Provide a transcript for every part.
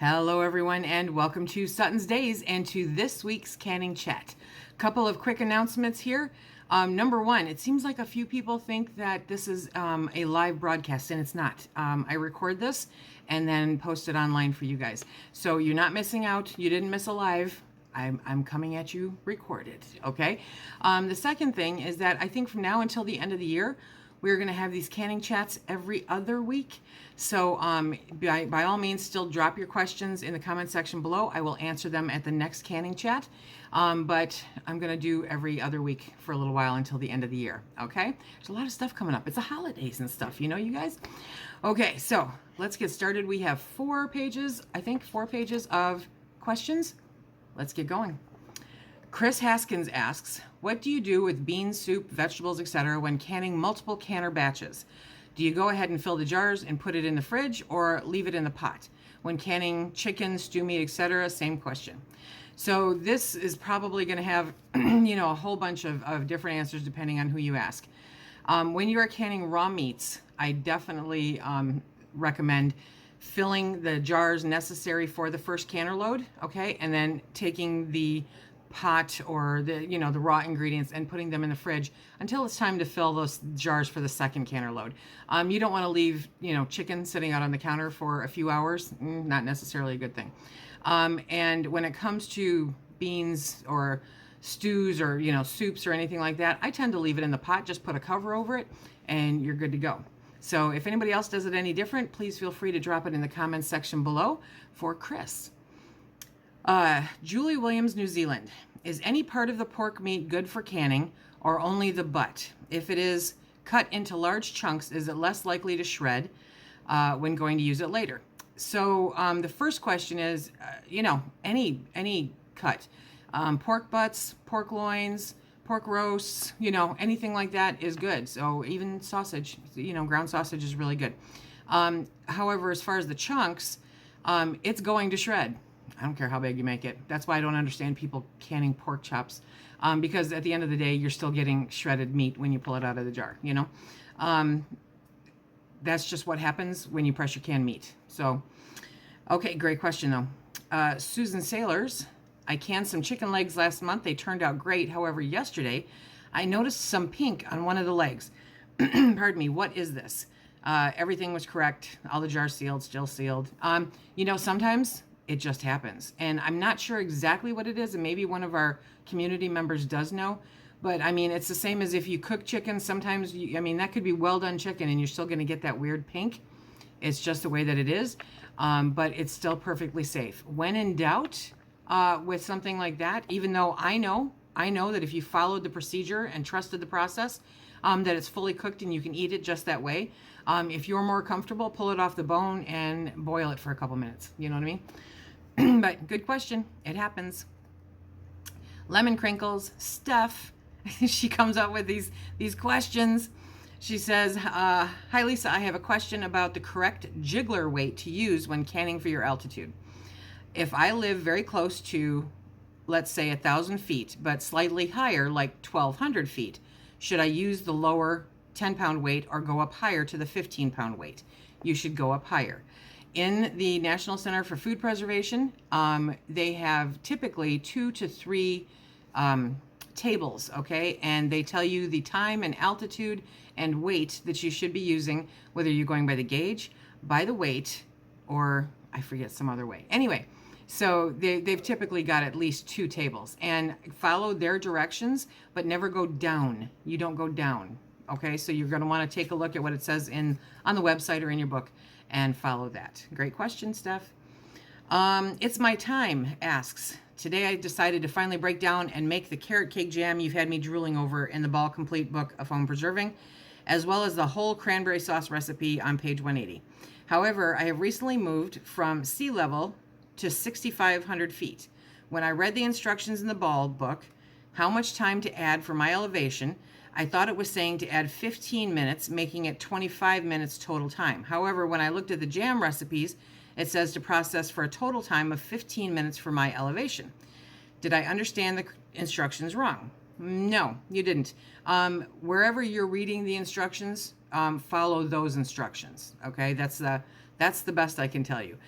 Hello everyone and welcome to SuttonsDaze and to this week's canning chat. Couple of quick announcements here. Number one, it seems like a few people think that this is a live broadcast and it's not. I record this and then post it online for you guys. So you're not missing out. You didn't miss a live. I'm coming at you recorded, okay? The second thing is that I think from now until the end of the year, we're going to have these canning chats every other week. So by all means, still drop your questions in the comment section below. I will answer them at the next canning chat. But I'm going to do every other week for a little while until the end of the year. Okay? There's a lot of stuff coming up. It's the holidays and stuff, you know, you guys? Okay, so let's get started. We have 4 pages of questions. Let's get going. Chris Haskins asks, what do you do with beans, soup, vegetables, etc. when canning multiple canner batches? Do you go ahead and fill the jars and put it in the fridge or leave it in the pot? When canning chicken, stew meat, etc., same question. So this is probably going to have, a whole bunch of different answers depending on who you ask. When you are canning raw meats, I definitely recommend filling the jars necessary for the first canner load, okay, and then taking the pot or the raw ingredients and putting them in the fridge until it's time to fill those jars for the second canner load. You don't want to leave chicken sitting out on the counter for a few hours. Not necessarily a good thing. And when it comes to beans or stews or soups or anything like that, I tend to leave it in the pot. Just put a cover over it and you're good to go. So if anybody else does it any different, please feel free to drop it in the comments section below for Chris. Julie Williams, New Zealand. Is any part of the pork meat good for canning or only the butt? If it is cut into large chunks, is it less likely to shred when going to use it later? So the first question is, any cut. Pork butts, pork loins, pork roasts, anything like that is good. So even sausage, ground sausage is really good. However, as far as the chunks, it's going to shred. I don't care how big you make it. That's why I don't understand people canning pork chops, because at the end of the day, you're still getting shredded meat when you pull it out of the jar, That's just what happens when you pressure can meat. So, okay, great question though. Susan Sailors, I canned some chicken legs last month. They turned out great. However, yesterday, I noticed some pink on one of the legs. Pardon me, what is this? Everything was correct. All the jars sealed, still sealed. Sometimes it just happens. And I'm not sure exactly what it is, and maybe one of our community members does know. But I mean, it's the same as if you cook chicken. Sometimes, that could be well done chicken and you're still going to get that weird pink. It's just the way that it is. But it's still perfectly safe. When in doubt with something like that, even though I know that if you followed the procedure and trusted the process, that it's fully cooked and you can eat it just that way. If you're more comfortable, pull it off the bone and boil it for a couple minutes. You know what I mean? But good question. It happens. Lemon Crinkles, Steph, she comes up with these questions. She says, hi Lisa, I have a question about the correct jiggler weight to use when canning for your altitude. If I live very close to, let's say 1,000 feet, but slightly higher, like 1,200 feet, should I use the lower 10-pound weight or go up higher to the 15-pound weight? You should go up higher. In the National Center for Food Preservation, they have typically 2 to 3 tables, okay? And they tell you the time and altitude and weight that you should be using, whether you're going by the gauge, by the weight, or I forget some other way. Anyway, so they've typically got at least 2 tables. And follow their directions, but never go down. You don't go down, okay? So you're going to want to take a look at what it says on the website or in your book and follow that. Great question, Steph. It's My Time asks, today I decided to finally break down and make the carrot cake jam you've had me drooling over in the Ball Complete Book of Home Preserving, as well as the whole cranberry sauce recipe on page 180. However, I have recently moved from sea level to 6,500 feet. When I read the instructions in the Ball book, how much time to add for my elevation, I thought it was saying to add 15 minutes, making it 25 minutes total time. However, when I looked at the jam recipes, it says to process for a total time of 15 minutes for my elevation. Did I understand the instructions wrong? No, you didn't. Wherever you're reading the instructions, follow those instructions. Okay, that's the best I can tell you.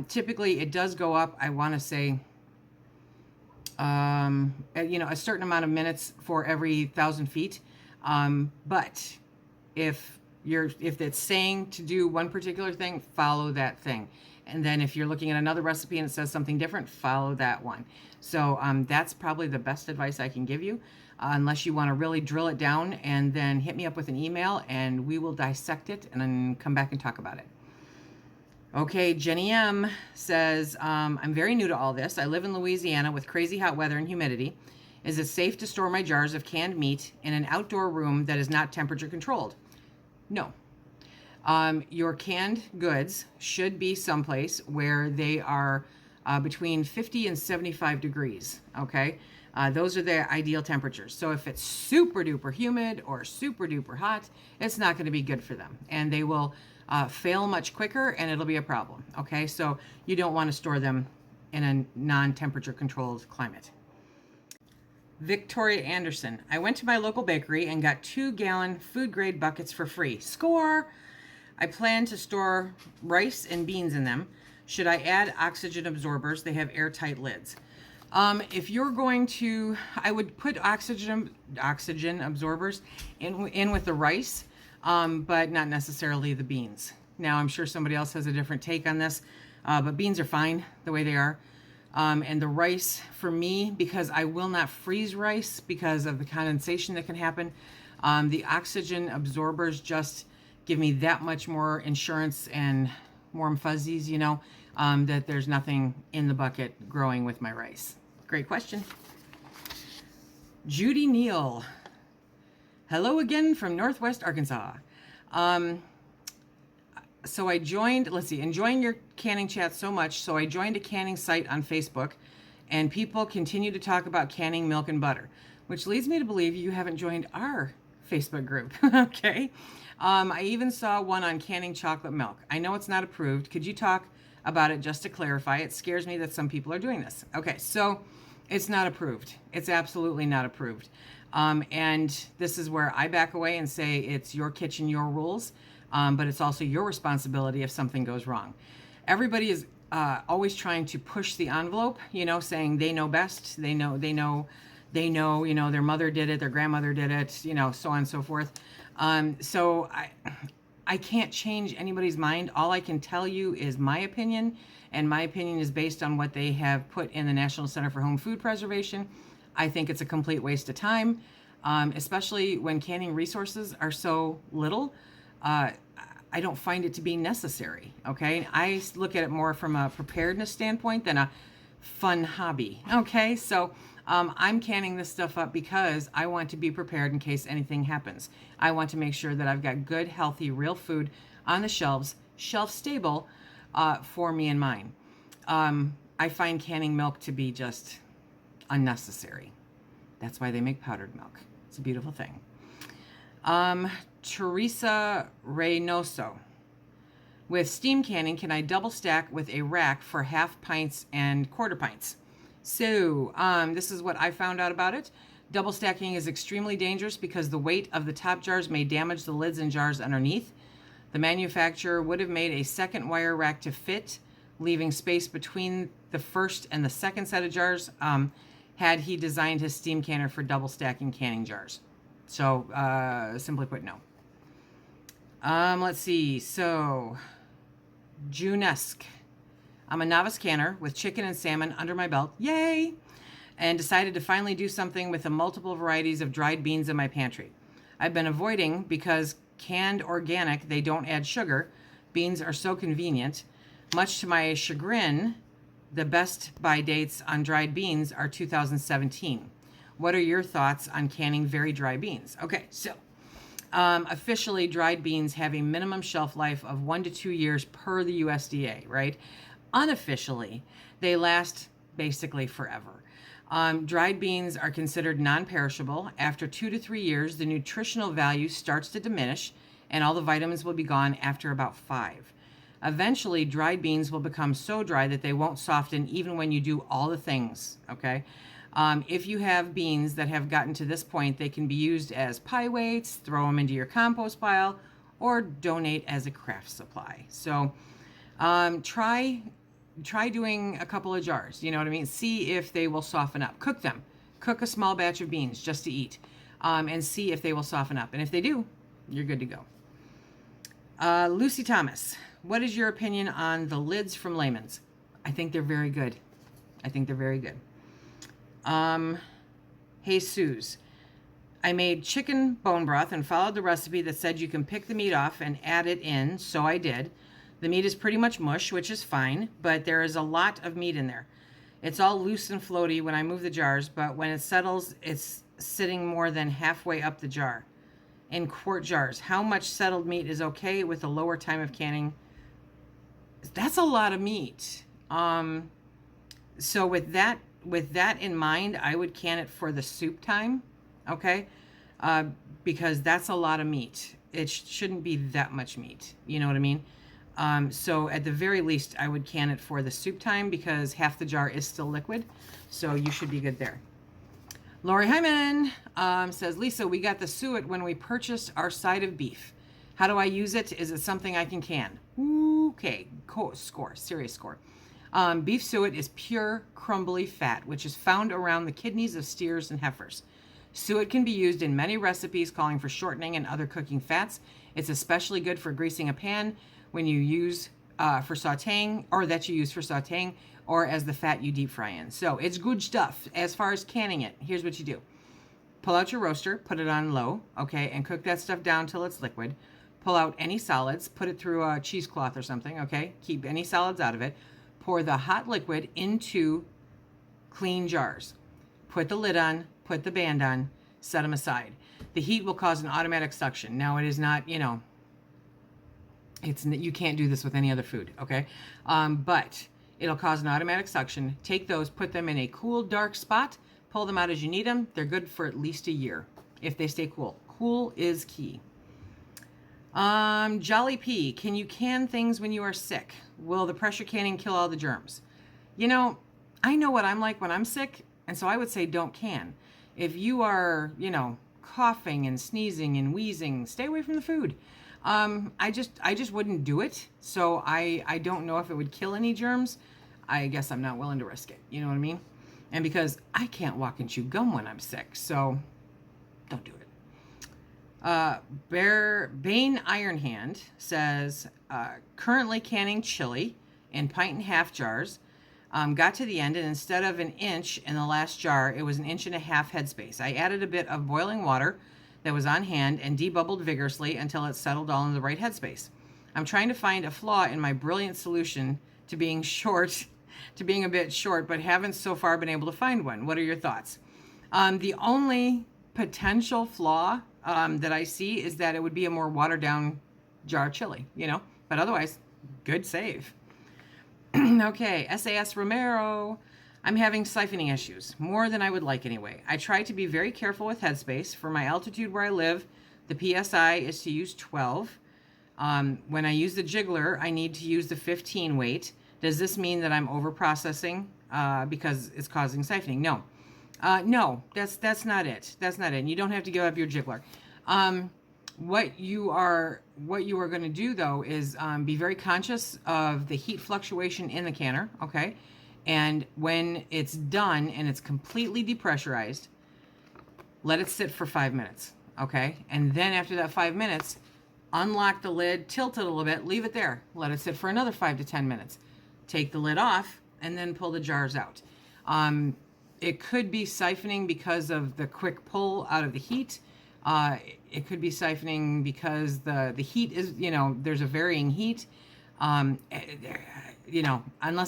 Typically, it does go up, I want to say, a certain amount of minutes for every 1,000 feet. But if it's saying to do one particular thing, follow that thing. And then if you're looking at another recipe and it says something different, follow that one. So that's probably the best advice I can give you, unless you want to really drill it down, and then hit me up with an email and we will dissect it and then come back and talk about it. Okay, Jenny M says, I'm very new to all this. I live in Louisiana with crazy hot weather and humidity. Is it safe to store my jars of canned meat in an outdoor room that is not temperature controlled? No. Your canned goods should be someplace where they are between 50 and 75 degrees, okay? Those are the ideal temperatures. So if it's super duper humid or super duper hot, it's not going to be good for them. And they will fail much quicker and it'll be a problem, okay? So you don't want to store them in a non-temperature controlled climate. Victoria Anderson, I went to my local bakery and got 2-gallon food grade buckets for free. Score! I plan to store rice and beans in them. Should I add oxygen absorbers? They have airtight lids. If you're going to, I would put oxygen absorbers in with the rice, but not necessarily the beans. Now, I'm sure somebody else has a different take on this, but beans are fine the way they are. And the rice, for me, because I will not freeze rice because of the condensation that can happen, the oxygen absorbers just give me that much more insurance and warm fuzzies, that there's nothing in the bucket growing with my rice. Great question. Judy Neal. Hello again from Northwest Arkansas. So I joined, enjoying your canning chat so much, so I joined a canning site on Facebook, and people continue to talk about canning milk and butter, which leads me to believe you haven't joined our Facebook group. Okay. I even saw one on canning chocolate milk. I know it's not approved. Could you talk about it just to clarify? It scares me that some people are doing this. Okay, so it's not approved. It's absolutely not approved. And this is where I back away and say it's your kitchen, your rules, but it's also your responsibility if something goes wrong. Everybody is always trying to push the envelope, saying they know best. They know, their mother did it, their grandmother did it, so on and so forth. So I can't change anybody's mind. All I can tell you is my opinion, and my opinion is based on what they have put in the National Center for Home Food Preservation. I think it's a complete waste of time, especially when canning resources are so little. I don't find it to be necessary, okay? I look at it more from a preparedness standpoint than a fun hobby, okay? So I'm canning this stuff up because I want to be prepared in case anything happens. I want to make sure that I've got good, healthy, real food on the shelves, shelf stable, for me and mine. I find canning milk to be just unnecessary. That's why they make powdered milk. It's a beautiful thing. Teresa Reynoso. With steam canning, can I double stack with a rack for half pints and quarter pints? So, this is what I found out about it. Double stacking is extremely dangerous because the weight of the top jars may damage the lids and jars underneath. The manufacturer would have made a second wire rack to fit, leaving space between the first and the second set of jars, had he designed his steam canner for double stacking canning jars. So, simply put, no. Let's see. So, Junesque. I'm a novice canner with chicken and salmon under my belt. Yay! And decided to finally do something with the multiple varieties of dried beans in my pantry. I've been avoiding because canned organic, they don't add sugar. Beans are so convenient. Much to my chagrin, the best buy dates on dried beans are 2017. What are your thoughts on canning very dry beans? Okay, so officially dried beans have a minimum shelf life of 1 to 2 years per the USDA, right? Unofficially, they last basically forever. Dried beans are considered non-perishable. After 2 to 3 years, the nutritional value starts to diminish and all the vitamins will be gone after about 5. Eventually, dried beans will become so dry that they won't soften even when you do all the things, okay? If you have beans that have gotten to this point, they can be used as pie weights, throw them into your compost pile, or donate as a craft supply. So try try doing a couple of jars. You know what I mean? See if they will soften up. Cook them. Cook a small batch of beans just to eat, and see if they will soften up. And if they do, you're good to go. Lucy Thomas, what is your opinion on the lids from Layman's? I think they're very good. I think they're very good. Hey, Suze. I made chicken bone broth and followed the recipe that said you can pick the meat off and add it in, so I did. The meat is pretty much mush, which is fine, but there is a lot of meat in there. It's all loose and floaty when I move the jars, but when it settles, it's sitting more than halfway up the jar. In quart jars, how much settled meat is okay with a lower time of canning? That's a lot of meat. So with that in mind, I would can it for the soup time, okay? Because that's a lot of meat. It shouldn't be that much meat. You know what I mean? So at the very least, I would can it for the soup time because half the jar is still liquid. So you should be good there. Lori Hyman says, Lisa, we got the suet when we purchased our side of beef. How do I use it? Is it something I can can? Okay, score, serious score. Beef suet is pure, crumbly fat, which is found around the kidneys of steers and heifers. Suet can be used in many recipes calling for shortening and other cooking fats. It's especially good for greasing a pan when you use for sauteing, or that you use for sauteing, or as the fat you deep fry in. So it's good stuff. As far as canning it, here's what you do. Pull out your roaster, put it on low, okay, and cook that stuff down till it's liquid. Pull out any solids, put it through a cheesecloth or something, okay? Keep any solids out of it. Pour the hot liquid into clean jars. Put the lid on, put the band on, set them aside. The heat will cause an automatic suction. Now it is not, you can't do this with any other food, okay? But it'll cause an automatic suction. Take those, put them in a cool, dark spot, pull them out as you need them. They're good for at least a year if they stay cool. Cool is key. Jolly P, can you can things when you are sick? Will the pressure canning kill all the germs? I know what I'm like when I'm sick, and so I would say don't can. If you are, coughing and sneezing and wheezing, stay away from the food. I just wouldn't do it. So I don't know if it would kill any germs. I guess I'm not willing to risk it. You know what I mean? And because I can't walk and chew gum when I'm sick, so don't do it. Bane Ironhand says, currently canning chili in 1.5 jars. Got to the end, and instead of 1 inch in the last jar, it was 1.5 inches Headspace. I added a bit of boiling water that was on hand and debubbled vigorously until it settled all in the right headspace. I'm trying to find a flaw in my brilliant solution to being a bit short, but haven't so far been able to find one. What are your thoughts? The only potential flaw that I see is that it would be a more watered down jar of chili, but otherwise, good save. Okay, SAS Romero. I'm having siphoning issues, more than I would like anyway. I try to be very careful with Headspace. For my altitude where I live, the PSI is to use 12. When I use the jiggler, I need to use the 15 weight. Does this mean that I'm over-processing because it's causing siphoning? No. No, that's not it. That's not it. And you don't have to give up your jiggler. What you are going to do, though, is be very conscious of the heat fluctuation in the canner, okay? And when it's done and it's completely depressurized, let it sit for 5 minutes, okay? And then after that 5 minutes, unlock the lid, tilt it a little bit, leave it there. Let it sit for another 5 to 10 minutes. Take the lid off, and then pull the jars out. It could be siphoning because of the quick pull out of the heat. It could be siphoning because the heat is, there's a varying heat. Unless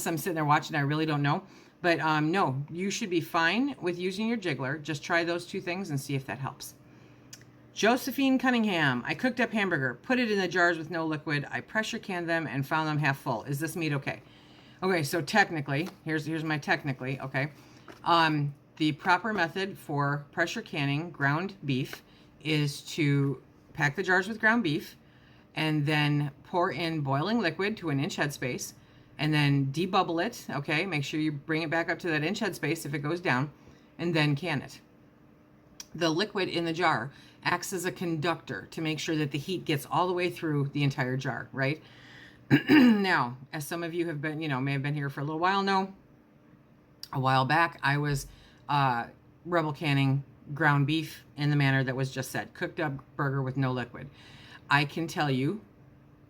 I'm sitting there watching, I really don't know. But no, you should be fine with using your jiggler. Just try those two things and see if that helps. Josephine Cunningham, I cooked up hamburger, put it in the jars with no liquid. I pressure canned them and found them half full. Is this meat okay? Okay, so technically, here's my technically, okay. The proper method for pressure canning ground beef is to pack the jars with ground beef and then pour in boiling liquid to 1 inch headspace and then debubble it, okay? Make sure you bring it back up to that 1 inch headspace if it goes down, and then can it. The liquid in the jar acts as a conductor to make sure that the heat gets all the way through the entire jar, right? Now, as some of you have been, may have been here for a little while now, a while back, I was rebel canning ground beef in the manner that was just said, cooked up burger with no liquid. I can tell you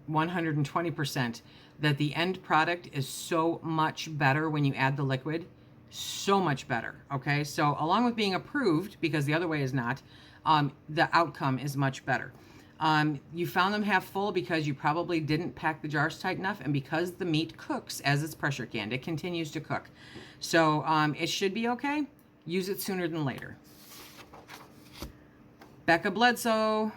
120% that the end product is so much better when you add the liquid, so much better. Okay, so along with being approved, because the other way is not, the outcome is much better. You found them half full because you probably didn't pack the jars tight enough, and because the meat cooks as it's pressure canned, it continues to cook. So it should be okay. Use it sooner than later. Becca Bledsoe,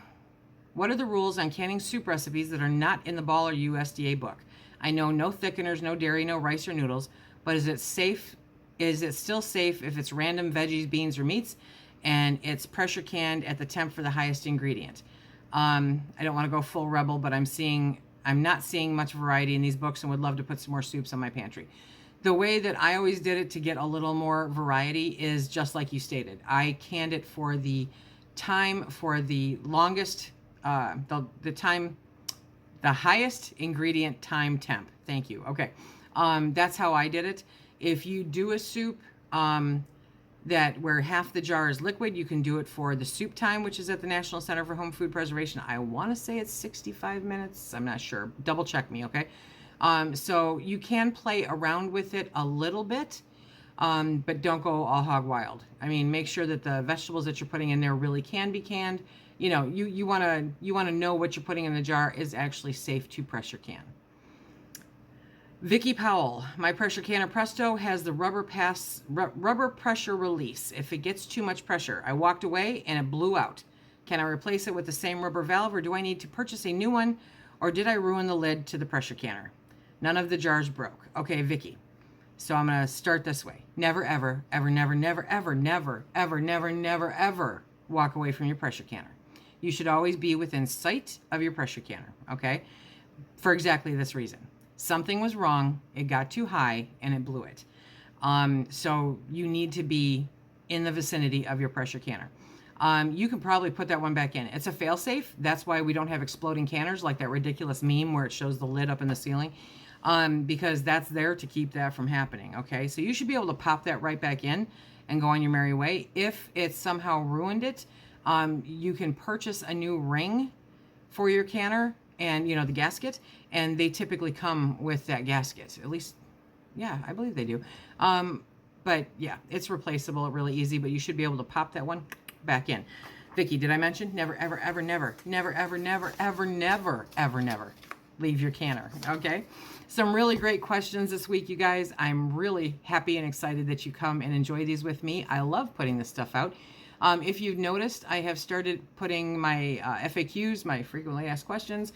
what are the rules on canning soup recipes that are not in the Ball or USDA book? I know no thickeners, no dairy, no rice or noodles, but is it safe? Is it still safe if it's random veggies, beans, or meats, and it's pressure canned at the temp for the highest ingredient? I don't want to go full rebel, but I'm not seeing much variety in these books and would love to put some more soups on my pantry. The way that I always did it to get a little more variety is just like you stated. I canned it for the time, for the longest, the time, the highest ingredient time temp. Thank you. Okay. That's how I did it. If you do a soup, that where half the jar is liquid, you can do it for the soup time, which is at the National Center for Home Food Preservation. I want to say it's 65 minutes. I'm not sure. Double check me, okay? So you can play around with it a little bit, but don't go all hog wild. I mean, make sure that the vegetables that you're putting in there really can be canned. You know, you want to know what you're putting in the jar is actually safe to pressure can. Vicky Powell, my pressure canner Presto has the rubber pressure release. If it gets too much pressure, I walked away and it blew out. Can I replace it with the same rubber valve, or do I need to purchase a new one, or did I ruin the lid to the pressure canner? None of the jars broke. Okay, Vicky. So I'm going to start this way. Never, ever, ever, never, never, ever, never, ever, never, never, ever walk away from your pressure canner. You should always be within sight of your pressure canner, okay? For exactly this reason. Something was wrong, it got too high, and it blew it. So you need to be in the vicinity of your pressure canner. You can probably put that one back in. It's a fail-safe. That's why we don't have exploding canners like that ridiculous meme where it shows the lid up in the ceiling, because that's there to keep that from happening, okay? So you should be able to pop that right back in and go on your merry way. If it somehow ruined it, you can purchase a new ring for your canner and, the gasket, and they typically come with that gasket. At least, yeah, I believe they do. But yeah, it's replaceable, really easy, but you should be able to pop that one back in. Vicky, did I mention never, ever, ever, never, never, ever, never, ever, never, ever, never leave your canner, okay? Some really great questions this week, you guys. I'm really happy and excited that you come and enjoy these with me. I love putting this stuff out. If you've noticed, I have started putting my FAQs, my frequently asked questions,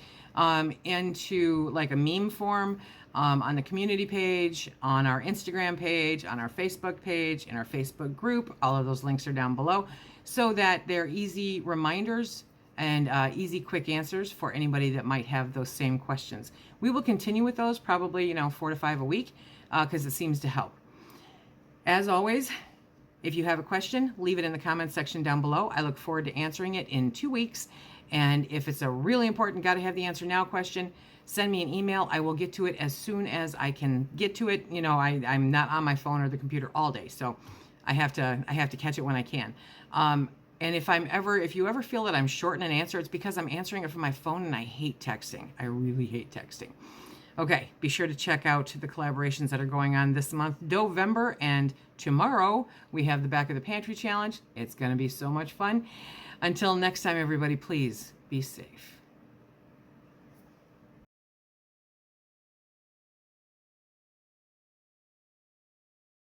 into like a meme form on the community page, on our Instagram page, on our Facebook page, in our Facebook group. All of those links are down below so that they're easy reminders and easy, quick answers for anybody that might have those same questions. We will continue with those probably, 4 to 5 a week because it seems to help. As always, if you have a question, leave it in the comments section down below. I look forward to answering it in 2 weeks. And if it's a really important, gotta have the answer now question, send me an email. I will get to it as soon as I can get to it. I'm not on my phone or the computer all day, so I have to catch it when I can. And if you ever feel that I'm short in an answer, it's because I'm answering it from my phone and I hate texting. I really hate texting. Okay, be sure to check out the collaborations that are going on this month, November, and tomorrow we have the Back of the Pantry Challenge. It's going to be so much fun. Until next time, everybody, please be safe.